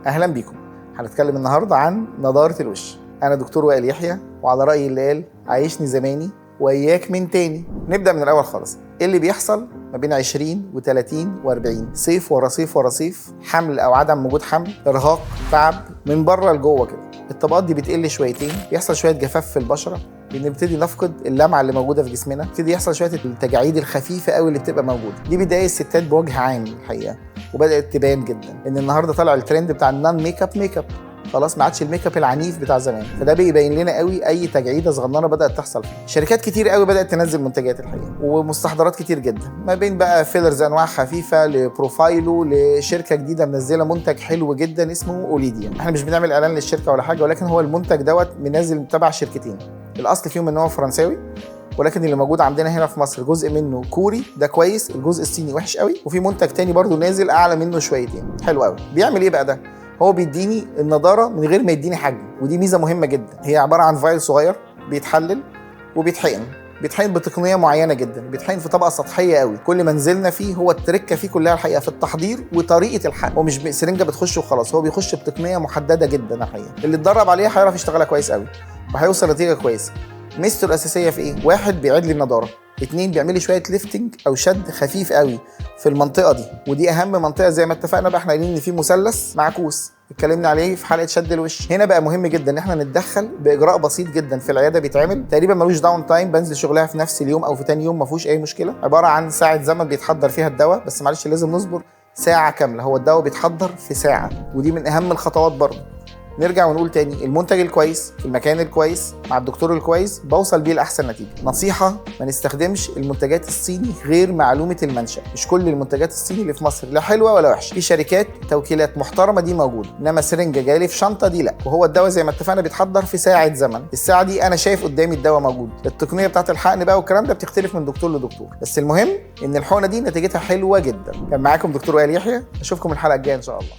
اهلا بيكم. هنتكلم النهارده عن نضاره الوش. انا دكتور وائل يحيى، وعلى راي اللي قال عايشني زماني واياك من تاني. نبدا من الاول خالص. ايه اللي بيحصل ما بين 20 و30 و40؟ صيف ورا صيف ورا صيف، حمل او عدم وجود حمل، ارهاق، تعب من بره لجوه كده. الطبقات دي بتقل شويتين، بيحصل شويه جفاف في البشره، بنبتدي نفقد اللمعه اللي موجوده في جسمنا، بيبتدي يحصل شويه التجاعيد الخفيفه قوي اللي بتبقى موجوده. دي بتضايق الستات بوجه عام الحقيقه، وبدات تبان جدا ان النهارده طالع الترند بتاع النون ميك اب. خلاص ما عادش الميك اب العنيف بتاع زمان، فده بيبين لنا قوي اي تجعيده صغننه بدات تحصل فيه. شركات كتير قوي بدات تنزل منتجات الحقيقه، ومستحضرات كتير جدا، ما بين بقى فيلرز انواع خفيفه لبروفايلو، لشركه جديده منزله منتج حلو جدا اسمه اوليديا. احنا مش بنعمل اعلان للشركه ولا حاجه، ولكن هو المنتج دوت منزل تبع شركتين. الاصل فيهم ان هو فرنساوي، ولكن اللي موجود عندنا هنا في مصر جزء منه كوري، ده كويس، الجزء الصيني وحش قوي، وفي منتج تاني برضو نازل اعلى منه شويتين حلو قوي. بيعمل ايه بقى ده؟ هو بيديني النضاره من غير ما يديني حجم، ودي ميزه مهمه جدا. هي عباره عن فايل صغير بيتحلل وبيتحقن بتقنيه معينه جدا، بيتحقن في طبقه سطحيه قوي. كل ما نزلنا فيه، هو التركه فيه كلها الحقيقه في التحضير وطريقه الحقن. هو مش سرنجه بتخش وخلاص، هو بيخش بتقنيه محدده جدا الحقيقه. اللي اتدرب عليها هيعرف يشتغلها كويس قوي وهيوصل نتيجه كويسه. ميزته الاساسيه في ايه؟ واحد، بيعيد لي النضاره. 2، بيعمل لي شويه ليفتنج او شد خفيف قوي في المنطقه دي، ودي اهم منطقه زي ما اتفقنا بقى. احنا قايلين ان في مثلث معكوس اتكلمنا عليه في حلقه شد الوش. هنا بقى مهم جدا ان احنا نتدخل باجراء بسيط جدا في العياده، بيتعمل تقريبا ملوش داون تايم، بنزل شغلها في نفس اليوم او في تاني يوم، ما فيهوش اي مشكله. عباره عن ساعه زمن بيتحضر فيها الدواء، بس معلش لازم نصبر ساعه كامله. هو الدواء بيتحضر في ساعه، ودي من اهم الخطوات برضه. نرجع ونقول تاني، المنتج الكويس في المكان الكويس مع الدكتور الكويس بوصل بيه لاحسن نتيجه. نصيحه، ما نستخدمش المنتجات الصيني غير معلومه المنشا. مش كل المنتجات الصيني اللي في مصر لا حلوه ولا وحشه. في شركات توكيلات محترمه دي موجوده، انما سرنجه جايه لي في شنطه دي لا. وهو الدواء زي ما اتفقنا بيتحضر في ساعه زمن، الساعه دي انا شايف قدامي الدواء موجود. التقنيه بتاعه الحقن بقى والكلام ده بتختلف من دكتور لدكتور، بس المهم ان الحقنه دي نتيجتها حلوه جدا. كان معاكم دكتور وائل يحيى، اشوفكم الحلقه الجايه ان شاء الله.